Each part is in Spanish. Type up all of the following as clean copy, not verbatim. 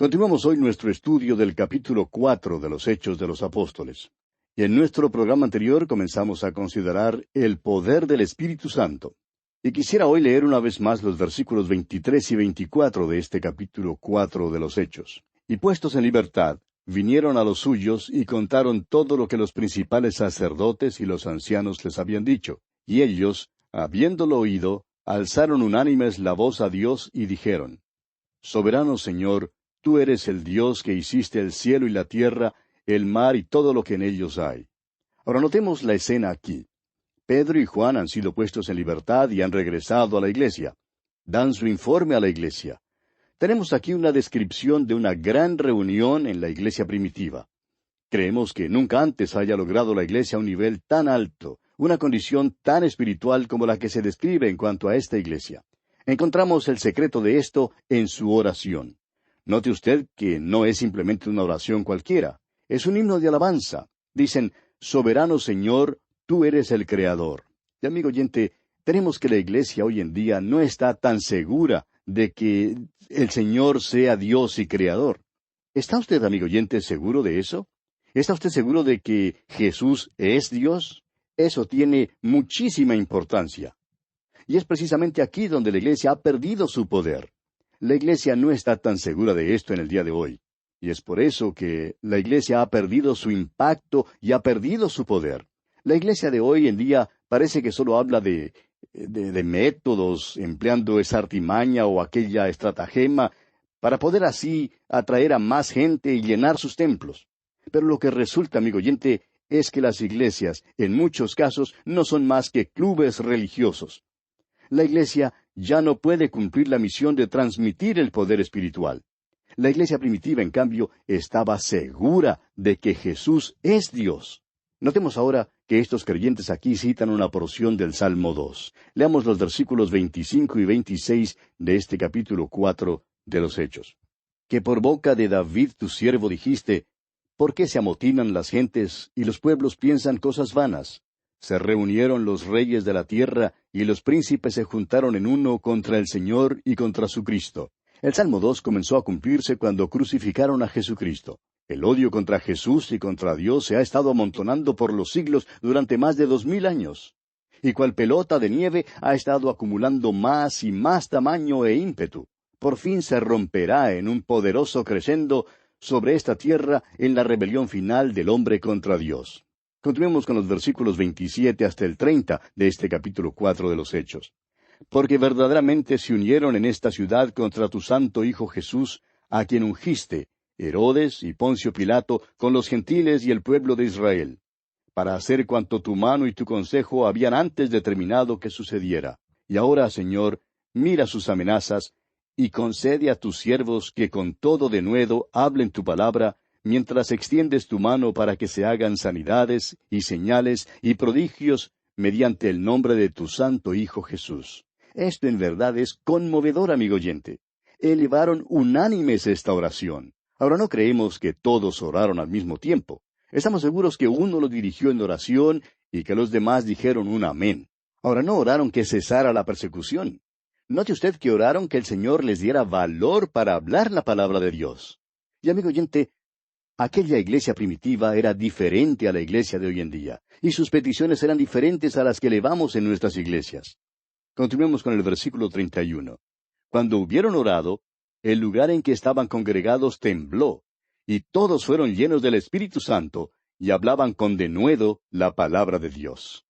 Continuamos hoy nuestro estudio del capítulo 4 de los Hechos de los Apóstoles. Y en nuestro programa anterior comenzamos a considerar el poder del Espíritu Santo. Y quisiera hoy leer una vez más los versículos 23 y 24 de este capítulo 4 de los Hechos. Y puestos en libertad, vinieron a los suyos y contaron todo lo que los principales sacerdotes y los ancianos les habían dicho. Y ellos, habiéndolo oído, alzaron unánimes la voz a Dios y dijeron: Soberano Señor, tú eres el Dios que hiciste el cielo y la tierra, el mar y todo lo que en ellos hay. Ahora notemos la escena aquí. Pedro y Juan han sido puestos en libertad y han regresado a la iglesia. Dan su informe a la iglesia. Tenemos aquí una descripción de una gran reunión en la iglesia primitiva. Creemos que nunca antes haya logrado la iglesia un nivel tan alto, una condición tan espiritual como la que se describe en cuanto a esta iglesia. Encontramos el secreto de esto en su oración. Note usted que no es simplemente una oración cualquiera. Es un himno de alabanza. Dicen: Soberano Señor, tú eres el Creador. Y amigo oyente, tenemos que la iglesia hoy en día no está tan segura de que el Señor sea Dios y Creador. ¿Está usted, amigo oyente, seguro de eso? ¿Está usted seguro de que Jesús es Dios? Eso tiene muchísima importancia. Y es precisamente aquí donde la iglesia ha perdido su poder. La iglesia no está tan segura de esto en el día de hoy. Y es por eso que la iglesia ha perdido su impacto y ha perdido su poder. La iglesia de hoy en día parece que solo habla de métodos, empleando esa artimaña o aquella estratagema, para poder así atraer a más gente y llenar sus templos. Pero lo que resulta, amigo oyente, es que las iglesias, en muchos casos, no son más que clubes religiosos. La iglesia ya no puede cumplir la misión de transmitir el poder espiritual. La iglesia primitiva, en cambio, estaba segura de que Jesús es Dios. Notemos ahora que estos creyentes aquí citan una porción del Salmo 2. Leamos los versículos 25 y 26 de este capítulo 4 de los Hechos. Que por boca de David tu siervo dijiste: ¿Por qué se amotinan las gentes y los pueblos piensan cosas vanas? Se reunieron los reyes de la tierra, y los príncipes se juntaron en uno contra el Señor y contra su Cristo. El Salmo 2 comenzó a cumplirse cuando crucificaron a Jesucristo. El odio contra Jesús y contra Dios se ha estado amontonando por los siglos durante más de 2000 años. Y cual pelota de nieve ha estado acumulando más y más tamaño e ímpetu. Por fin se romperá en un poderoso crescendo sobre esta tierra en la rebelión final del hombre contra Dios. Continuemos con los versículos 27 hasta el 30 de este capítulo 4 de los Hechos. Porque verdaderamente se unieron en esta ciudad contra tu santo Hijo Jesús, a quien ungiste, Herodes y Poncio Pilato, con los gentiles y el pueblo de Israel, para hacer cuanto tu mano y tu consejo habían antes determinado que sucediera. Y ahora, Señor, mira sus amenazas, y concede a tus siervos que con todo denuedo hablen tu palabra, mientras extiendes tu mano para que se hagan sanidades y señales y prodigios mediante el nombre de tu santo Hijo Jesús. Esto en verdad es conmovedor, amigo oyente. Elevaron unánimes esta oración. Ahora no creemos que todos oraron al mismo tiempo. Estamos seguros que uno lo dirigió en oración y que los demás dijeron un amén. Ahora no oraron que cesara la persecución. Note usted que oraron que el Señor les diera valor para hablar la palabra de Dios. Y amigo oyente, aquella iglesia primitiva era diferente a la iglesia de hoy en día, y sus peticiones eran diferentes a las que elevamos en nuestras iglesias. Continuemos con el versículo 31. Cuando hubieron orado, el lugar en que estaban congregados tembló, y todos fueron llenos del Espíritu Santo, y hablaban con denuedo la palabra de Dios.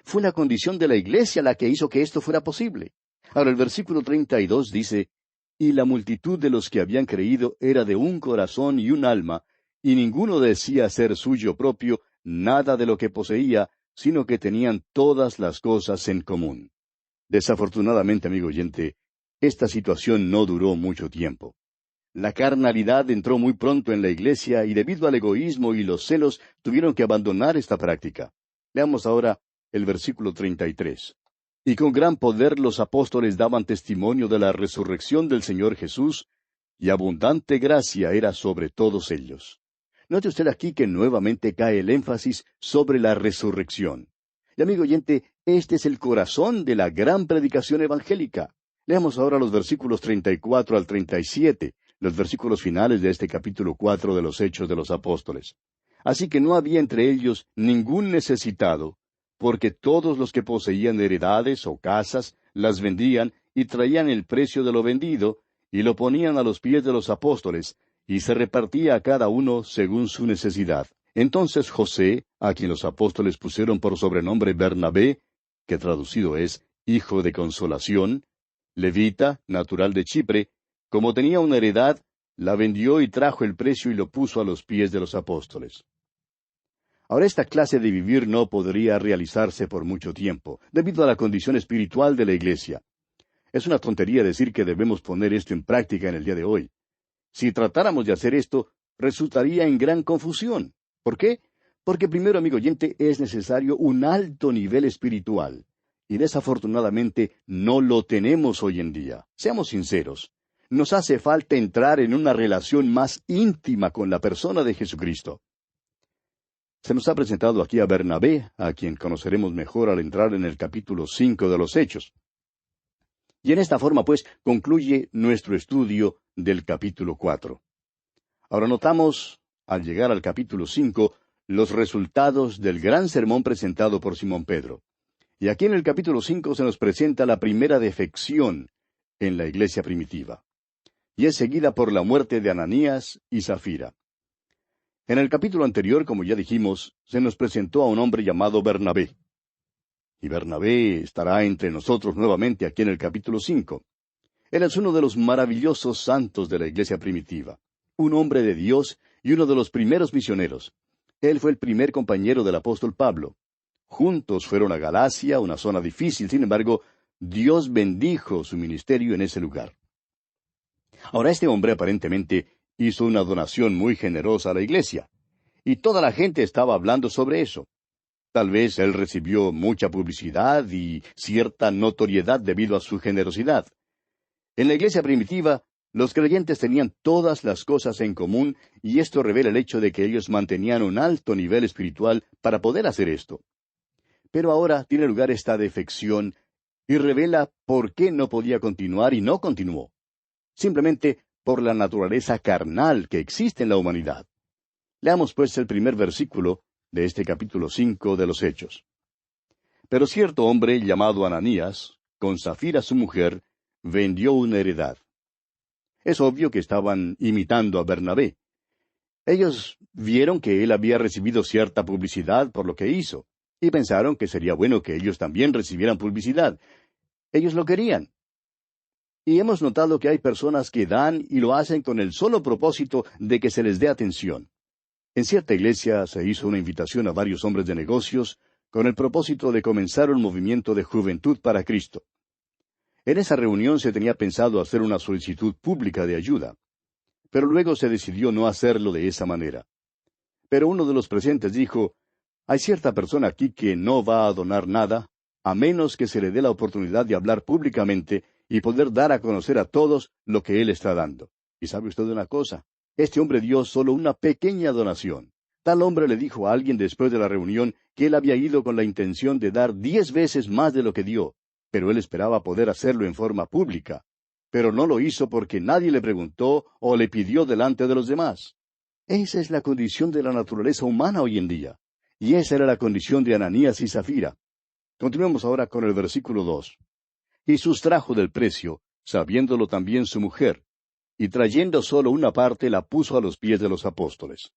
Fue la condición de la iglesia la que hizo que esto fuera posible. Ahora el versículo 32 dice: Y la multitud de los que habían creído era de un corazón y un alma, y ninguno decía ser suyo propio nada de lo que poseía, sino que tenían todas las cosas en común. Desafortunadamente, amigo oyente, esta situación no duró mucho tiempo. La carnalidad entró muy pronto en la iglesia y debido al egoísmo y los celos tuvieron que abandonar esta práctica. Leamos ahora el versículo 33. Y con gran poder los apóstoles daban testimonio de la resurrección del Señor Jesús, y abundante gracia era sobre todos ellos. Note usted aquí que nuevamente cae el énfasis sobre la resurrección. Y amigo oyente, este es el corazón de la gran predicación evangélica. Leamos ahora los versículos 34 al 37, los versículos finales de este capítulo 4 de los Hechos de los Apóstoles. Así que no había entre ellos ningún necesitado, porque todos los que poseían heredades o casas las vendían y traían el precio de lo vendido, y lo ponían a los pies de los apóstoles, y se repartía a cada uno según su necesidad. Entonces José, a quien los apóstoles pusieron por sobrenombre Bernabé, que traducido es Hijo de Consolación, levita, natural de Chipre, como tenía una heredad, la vendió y trajo el precio y lo puso a los pies de los apóstoles. Ahora esta clase de vivir no podría realizarse por mucho tiempo, debido a la condición espiritual de la iglesia. Es una tontería decir que debemos poner esto en práctica en el día de hoy. Si tratáramos de hacer esto, resultaría en gran confusión. ¿Por qué? Porque primero, amigo oyente, es necesario un alto nivel espiritual. Y desafortunadamente no lo tenemos hoy en día. Seamos sinceros. Nos hace falta entrar en una relación más íntima con la persona de Jesucristo. Se nos ha presentado aquí a Bernabé, a quien conoceremos mejor al entrar en el capítulo 5 de los Hechos. Y en esta forma, pues, concluye nuestro estudio del capítulo 4. Ahora notamos, al llegar al capítulo 5, los resultados del gran sermón presentado por Simón Pedro. Y aquí en el capítulo 5 se nos presenta la primera defección en la iglesia primitiva. Y es seguida por la muerte de Ananías y Zafira. En el capítulo anterior, como ya dijimos, se nos presentó a un hombre llamado Bernabé. Y Bernabé estará entre nosotros nuevamente aquí en el capítulo 5. Él es uno de los maravillosos santos de la iglesia primitiva, un hombre de Dios y uno de los primeros misioneros. Él fue el primer compañero del apóstol Pablo. Juntos fueron a Galacia, una zona difícil, sin embargo, Dios bendijo su ministerio en ese lugar. Ahora este hombre aparentemente hizo una donación muy generosa a la iglesia, y toda la gente estaba hablando sobre eso. Tal vez él recibió mucha publicidad y cierta notoriedad debido a su generosidad. En la iglesia primitiva, los creyentes tenían todas las cosas en común, y esto revela el hecho de que ellos mantenían un alto nivel espiritual para poder hacer esto. Pero ahora tiene lugar esta defección, y revela por qué no podía continuar y no continuó. Simplemente por la naturaleza carnal que existe en la humanidad. Leamos pues el primer versículo de este capítulo 5 de los Hechos. Pero cierto hombre llamado Ananías, con Zafira su mujer, vendió una heredad. Es obvio que estaban imitando a Bernabé. Ellos vieron que él había recibido cierta publicidad por lo que hizo, y pensaron que sería bueno que ellos también recibieran publicidad. Ellos lo querían. Y hemos notado que hay personas que dan y lo hacen con el solo propósito de que se les dé atención. En cierta iglesia se hizo una invitación a varios hombres de negocios con el propósito de comenzar un movimiento de juventud para Cristo. En esa reunión se tenía pensado hacer una solicitud pública de ayuda, pero luego se decidió no hacerlo de esa manera. Pero uno de los presentes dijo, hay cierta persona aquí que no va a donar nada, a menos que se le dé la oportunidad de hablar públicamente y poder dar a conocer a todos lo que él está dando. Y sabe usted una cosa, este hombre dio solo una pequeña donación. Tal hombre le dijo a alguien después de la reunión que él había ido con la intención de dar 10 veces más de lo que dio, pero él esperaba poder hacerlo en forma pública. Pero no lo hizo porque nadie le preguntó o le pidió delante de los demás. Esa es la condición de la naturaleza humana hoy en día. Y esa era la condición de Ananías y Zafira. Continuemos ahora con el versículo 2. Y sustrajo del precio, sabiéndolo también su mujer, y trayendo solo una parte la puso a los pies de los apóstoles.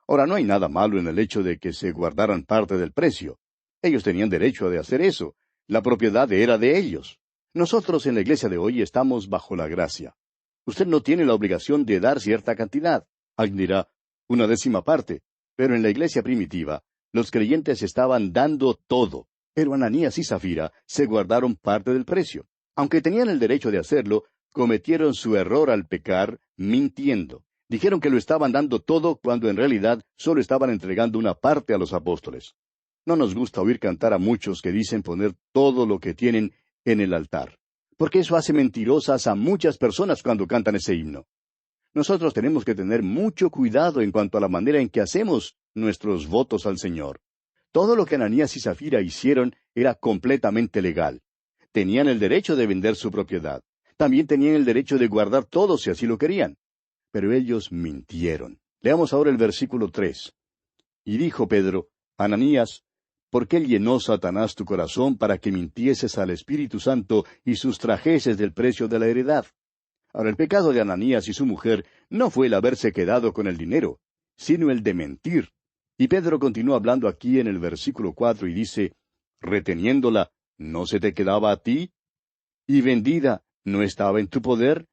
Ahora, no hay nada malo en el hecho de que se guardaran parte del precio. Ellos tenían derecho de hacer eso. La propiedad era de ellos. Nosotros en la iglesia de hoy estamos bajo la gracia. Usted no tiene la obligación de dar cierta cantidad. Alguien dirá, 1/10 parte. Pero en la iglesia primitiva, los creyentes estaban dando todo. Pero Ananías y Zafira se guardaron parte del precio. Aunque tenían el derecho de hacerlo, cometieron su error al pecar, mintiendo. Dijeron que lo estaban dando todo cuando en realidad solo estaban entregando una parte a los apóstoles. No nos gusta oír cantar a muchos que dicen poner todo lo que tienen en el altar, porque eso hace mentirosas a muchas personas cuando cantan ese himno. Nosotros tenemos que tener mucho cuidado en cuanto a la manera en que hacemos nuestros votos al Señor. Todo lo que Ananías y Zafira hicieron era completamente legal. Tenían el derecho de vender su propiedad. También tenían el derecho de guardar todo si así lo querían. pero ellos mintieron. Leamos ahora el versículo 3. Y dijo Pedro: Ananías, ¿por qué llenó Satanás tu corazón para que mintieses al Espíritu Santo y sustrajeses del precio de la heredad? Ahora, el pecado de Ananías y su mujer no fue el haberse quedado con el dinero, sino el de mentir. Y Pedro continúa hablando aquí en el versículo 4 y dice: reteniéndola, ¿no se te quedaba a ti? Y vendida, ¿no estaba en tu poder?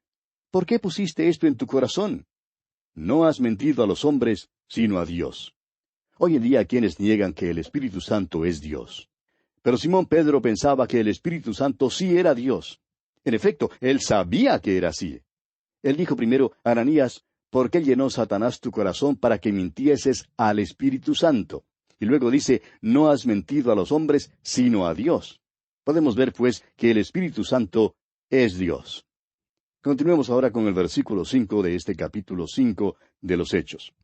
¿Por qué pusiste esto en tu corazón? No has mentido a los hombres, sino a Dios. Hoy en día hay quienes niegan que el Espíritu Santo es Dios. Pero Simón Pedro pensaba que el Espíritu Santo sí era Dios. En efecto, él sabía que era así. Él dijo primero: Ananías, ¿por qué llenó Satanás tu corazón para que mintieses al Espíritu Santo? Y luego dice: no has mentido a los hombres, sino a Dios. Podemos ver, pues, que el Espíritu Santo es Dios. Continuemos ahora con el versículo 5 de este capítulo 5 de los Hechos.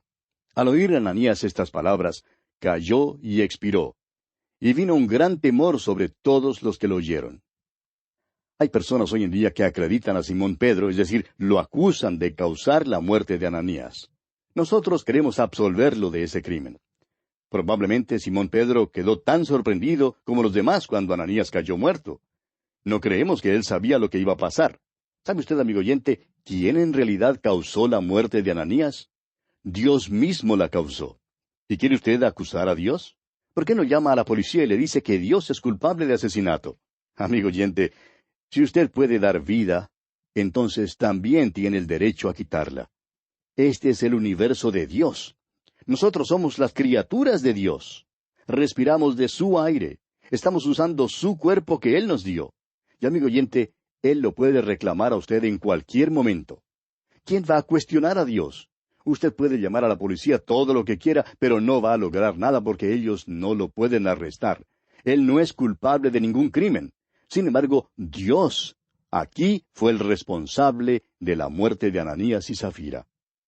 Al oír Ananías estas palabras, cayó y expiró. Y vino un gran temor sobre todos los que lo oyeron. Hay personas hoy en día que acreditan a Simón Pedro, es decir, lo acusan de causar la muerte de Ananías. Nosotros queremos absolverlo de ese crimen. Probablemente Simón Pedro quedó tan sorprendido como los demás cuando Ananías cayó muerto. No creemos que él sabía lo que iba a pasar. ¿Sabe usted, amigo oyente, quién en realidad causó la muerte de Ananías? Dios mismo la causó. ¿Y quiere usted acusar a Dios? ¿Por qué no llama a la policía y le dice que Dios es culpable de asesinato? Amigo oyente, si usted puede dar vida, entonces también tiene el derecho a quitarla. Este es el universo de Dios. Nosotros somos las criaturas de Dios. Respiramos de su aire. Estamos usando su cuerpo que Él nos dio. Y amigo oyente, Él lo puede reclamar a usted en cualquier momento. ¿Quién va a cuestionar a Dios? Usted puede llamar a la policía todo lo que quiera, pero no va a lograr nada porque ellos no lo pueden arrestar. Él no es culpable de ningún crimen. Sin embargo, Dios aquí fue el responsable de la muerte de Ananías y Zafira.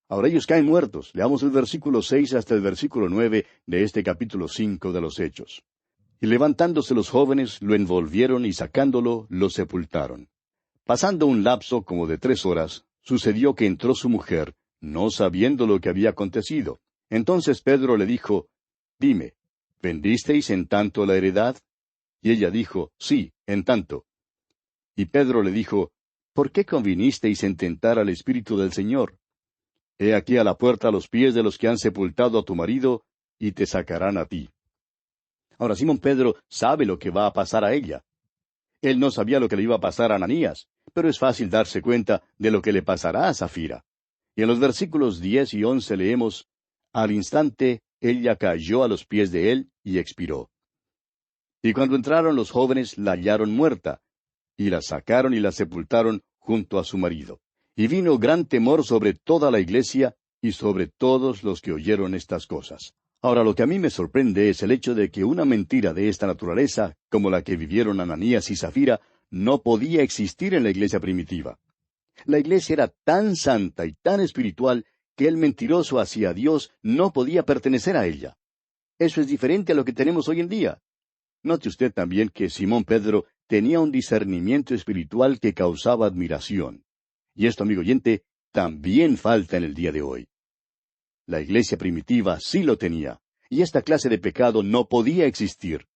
Ahora ellos caen muertos. Leamos el versículo 6 hasta el versículo 9 de este capítulo 5 de los Hechos. Y levantándose los jóvenes, lo envolvieron y sacándolo, lo sepultaron. Pasando un lapso como de 3 horas, sucedió que entró su mujer, no sabiendo lo que había acontecido. Entonces Pedro le dijo: Dime, ¿vendisteis en tanto la heredad? Y ella dijo: Sí, en tanto. Y Pedro le dijo: ¿por qué convinisteis en tentar al Espíritu del Señor? He aquí a la puerta a los pies de los que han sepultado a tu marido, y te sacarán a ti. Ahora Simón Pedro sabe lo que va a pasar a ella. Él no sabía lo que le iba a pasar a Ananías, pero es fácil darse cuenta de lo que le pasará a Zafira. Y en los versículos 10 y 11 leemos: al instante ella cayó a los pies de él y expiró. Y cuando entraron los jóvenes la hallaron muerta, y la sacaron y la sepultaron junto a su marido. Y vino gran temor sobre toda la iglesia y sobre todos los que oyeron estas cosas. Ahora, lo que a mí me sorprende es el hecho de que una mentira de esta naturaleza, como la que vivieron Ananías y Zafira, no podía existir en la iglesia primitiva. La iglesia era tan santa y tan espiritual que el mentiroso hacia Dios no podía pertenecer a ella. Eso es diferente a lo que tenemos hoy en día. Note usted también que Simón Pedro tenía un discernimiento espiritual que causaba admiración. Y esto, amigo oyente, también falta en el día de hoy. La iglesia primitiva sí lo tenía, y esta clase de pecado no podía existir.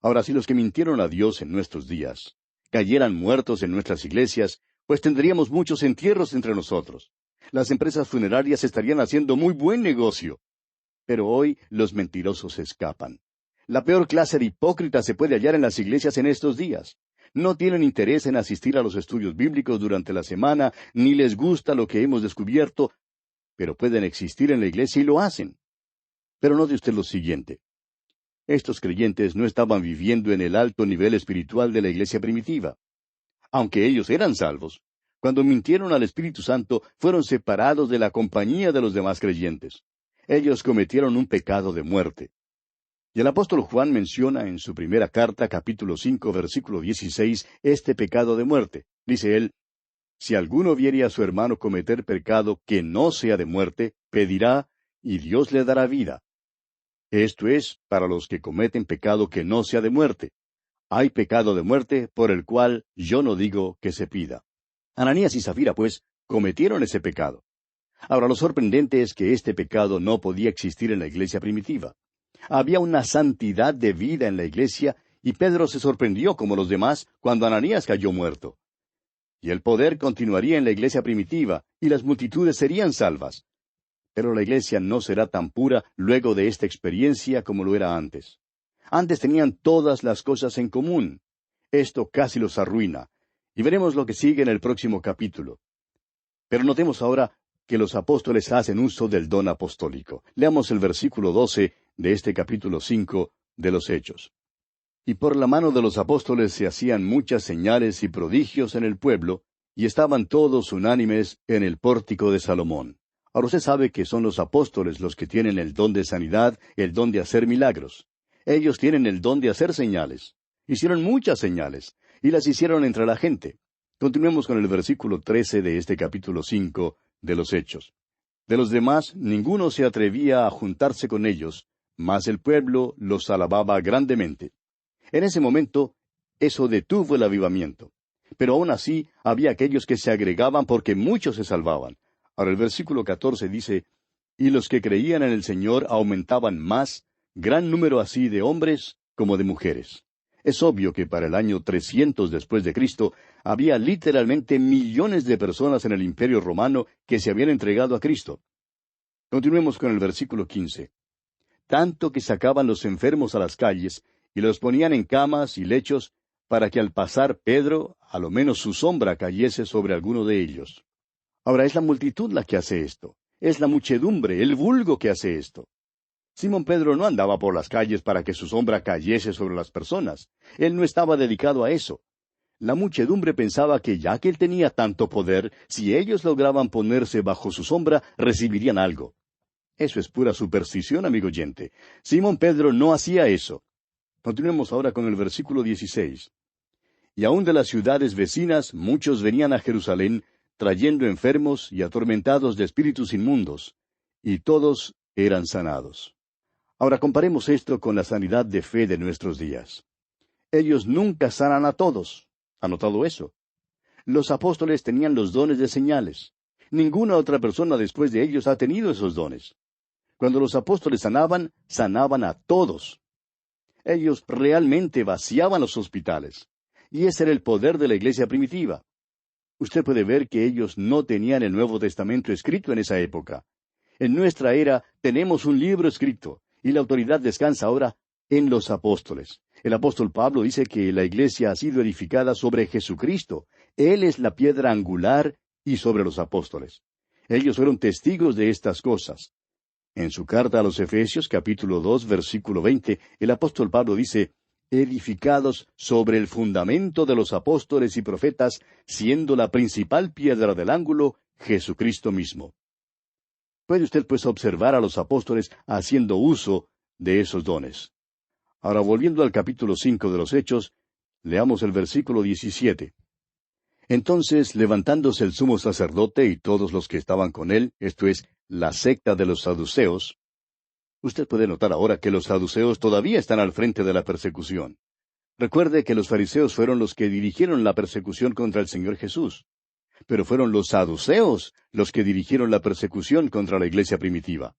Ahora, si los que mintieron a Dios en nuestros días cayeran muertos en nuestras iglesias, pues tendríamos muchos entierros entre nosotros. Las empresas funerarias estarían haciendo muy buen negocio. Pero hoy los mentirosos escapan. La peor clase de hipócritas se puede hallar en las iglesias en estos días. No tienen interés en asistir a los estudios bíblicos durante la semana, ni les gusta lo que hemos descubierto, pero pueden existir en la iglesia y lo hacen. Pero note usted lo siguiente. Estos creyentes no estaban viviendo en el alto nivel espiritual de la iglesia primitiva. Aunque ellos eran salvos, cuando mintieron al Espíritu Santo, fueron separados de la compañía de los demás creyentes. Ellos cometieron un pecado de muerte. Y el apóstol Juan menciona en su primera carta, capítulo 5, versículo 16, este pecado de muerte. Dice él: si alguno viere a su hermano cometer pecado que no sea de muerte, pedirá, y Dios le dará vida. Esto es, para los que cometen pecado que no sea de muerte. Hay pecado de muerte por el cual yo no digo que se pida. Ananías y Zafira, pues, cometieron ese pecado. Ahora, lo sorprendente es que este pecado no podía existir en la iglesia primitiva. Había una santidad de vida en la iglesia, y Pedro se sorprendió como los demás cuando Ananías cayó muerto. Y el poder continuaría en la iglesia primitiva, y las multitudes serían salvas. Pero la iglesia no será tan pura luego de esta experiencia como lo era antes. Antes tenían todas las cosas en común. Esto casi los arruina. Y veremos lo que sigue en el próximo capítulo. Pero notemos ahora que los apóstoles hacen uso del don apostólico. Leamos el versículo 12 de este capítulo 5 de los Hechos. Y por la mano de los apóstoles se hacían muchas señales y prodigios en el pueblo, y estaban todos unánimes en el pórtico de Salomón. Ahora usted sabe que son los apóstoles los que tienen el don de sanidad, el don de hacer milagros. Ellos tienen el don de hacer señales. Hicieron muchas señales, y las hicieron entre la gente. Continuemos con el versículo 13 de este capítulo 5 de los Hechos. De los demás, ninguno se atrevía a juntarse con ellos, mas el pueblo los alababa grandemente. En ese momento, eso detuvo el avivamiento. Pero aún así, había aquellos que se agregaban porque muchos se salvaban. Ahora el versículo 14 dice, y los que creían en el Señor aumentaban más, gran número así de hombres como de mujeres. Es obvio que para el año 300 después de Cristo, había literalmente millones de personas en el Imperio Romano que se habían entregado a Cristo. Continuemos con el versículo 15. Tanto que sacaban los enfermos a las calles, y los ponían en camas y lechos, para que al pasar Pedro, a lo menos su sombra cayese sobre alguno de ellos. Ahora es la multitud la que hace esto. Es la muchedumbre, el vulgo que hace esto. Simón Pedro no andaba por las calles para que su sombra cayese sobre las personas. Él no estaba dedicado a eso. La muchedumbre pensaba que ya que él tenía tanto poder, si ellos lograban ponerse bajo su sombra, recibirían algo. Eso es pura superstición, amigo oyente. Simón Pedro no hacía eso. Continuemos ahora con el versículo 16. Y aun de las ciudades vecinas muchos venían a Jerusalén, trayendo enfermos y atormentados de espíritus inmundos, y todos eran sanados. Ahora comparemos esto con la sanidad de fe de nuestros días. Ellos nunca sanan a todos. ¿Ha notado eso? Los apóstoles tenían los dones de señales. Ninguna otra persona después de ellos ha tenido esos dones. Cuando los apóstoles sanaban, sanaban a todos. Ellos realmente vaciaban los hospitales. Y ese era el poder de la iglesia primitiva. Usted puede ver que ellos no tenían el Nuevo Testamento escrito en esa época. En nuestra era tenemos un libro escrito, y la autoridad descansa ahora en los apóstoles. El apóstol Pablo dice que la iglesia ha sido edificada sobre Jesucristo. Él es la piedra angular y sobre los apóstoles. Ellos fueron testigos de estas cosas. En su carta a los Efesios, capítulo 2, versículo 20, el apóstol Pablo dice, edificados sobre el fundamento de los apóstoles y profetas, siendo la principal piedra del ángulo, Jesucristo mismo. Puede usted pues observar a los apóstoles haciendo uso de esos dones. Ahora, volviendo al capítulo 5 de los Hechos, leamos el versículo 17. Entonces, levantándose el sumo sacerdote y todos los que estaban con él, esto es, la secta de los saduceos. Usted puede notar ahora que los saduceos todavía están al frente de la persecución. Recuerde que los fariseos fueron los que dirigieron la persecución contra el Señor Jesús. Pero fueron los saduceos los que dirigieron la persecución contra la iglesia primitiva.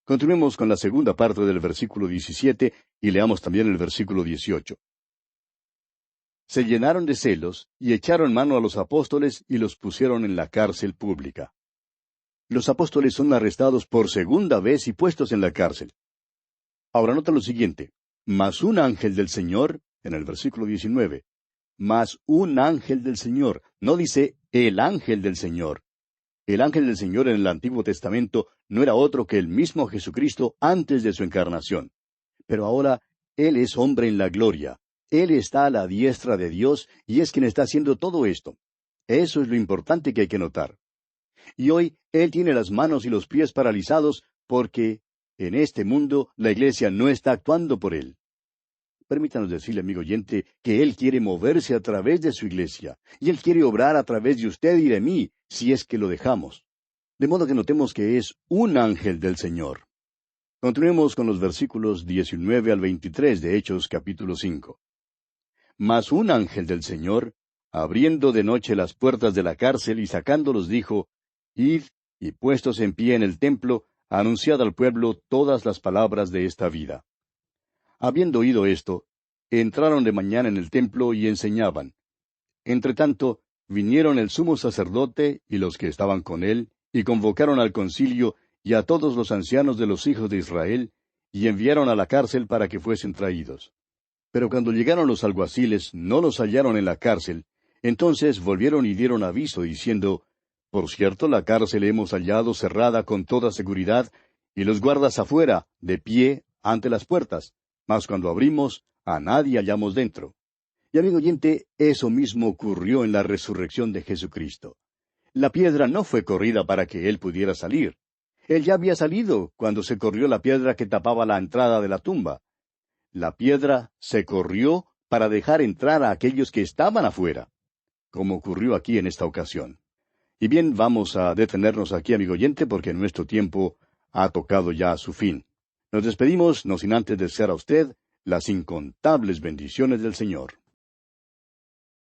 Continuemos con la segunda parte del versículo 17 y leamos también el versículo 18. Se llenaron de celos y echaron mano a los apóstoles y los pusieron en la cárcel pública. Los apóstoles son arrestados por segunda vez y puestos en la cárcel. Ahora nota lo siguiente. Mas un ángel del Señor, en el versículo 19. Mas un ángel del Señor. No dice el ángel del Señor. El ángel del Señor en el Antiguo Testamento no era otro que el mismo Jesucristo antes de su encarnación. Pero ahora Él es hombre en la gloria. Él está a la diestra de Dios y es quien está haciendo todo esto. Eso es lo importante que hay que notar. Y hoy Él tiene las manos y los pies paralizados porque en este mundo la iglesia no está actuando por Él. Permítanos decirle, amigo oyente, que Él quiere moverse a través de su iglesia, y Él quiere obrar a través de usted y de mí, si es que lo dejamos. De modo que notemos que es un ángel del Señor. Continuemos con los versículos 19 al 23 de Hechos capítulo 5. Mas un ángel del Señor, abriendo de noche las puertas de la cárcel y sacándolos, dijo, Id y puestos en pie en el templo, anunciad al pueblo todas las palabras de esta vida. Habiendo oído esto, entraron de mañana en el templo y enseñaban. Entretanto, vinieron el sumo sacerdote y los que estaban con él, y convocaron al concilio y a todos los ancianos de los hijos de Israel, y enviaron a la cárcel para que fuesen traídos. Pero cuando llegaron los alguaciles, no los hallaron en la cárcel. Entonces volvieron y dieron aviso, diciendo, Por cierto, la cárcel hemos hallado cerrada con toda seguridad, y los guardas afuera, de pie, ante las puertas. Mas cuando abrimos, a nadie hallamos dentro. Y amigo oyente, eso mismo ocurrió en la resurrección de Jesucristo. La piedra no fue corrida para que Él pudiera salir. Él ya había salido cuando se corrió la piedra que tapaba la entrada de la tumba. La piedra se corrió para dejar entrar a aquellos que estaban afuera, como ocurrió aquí en esta ocasión. Y bien, vamos a detenernos aquí, amigo oyente, porque nuestro tiempo ha tocado ya a su fin. Nos despedimos, no sin antes desear a usted las incontables bendiciones del Señor.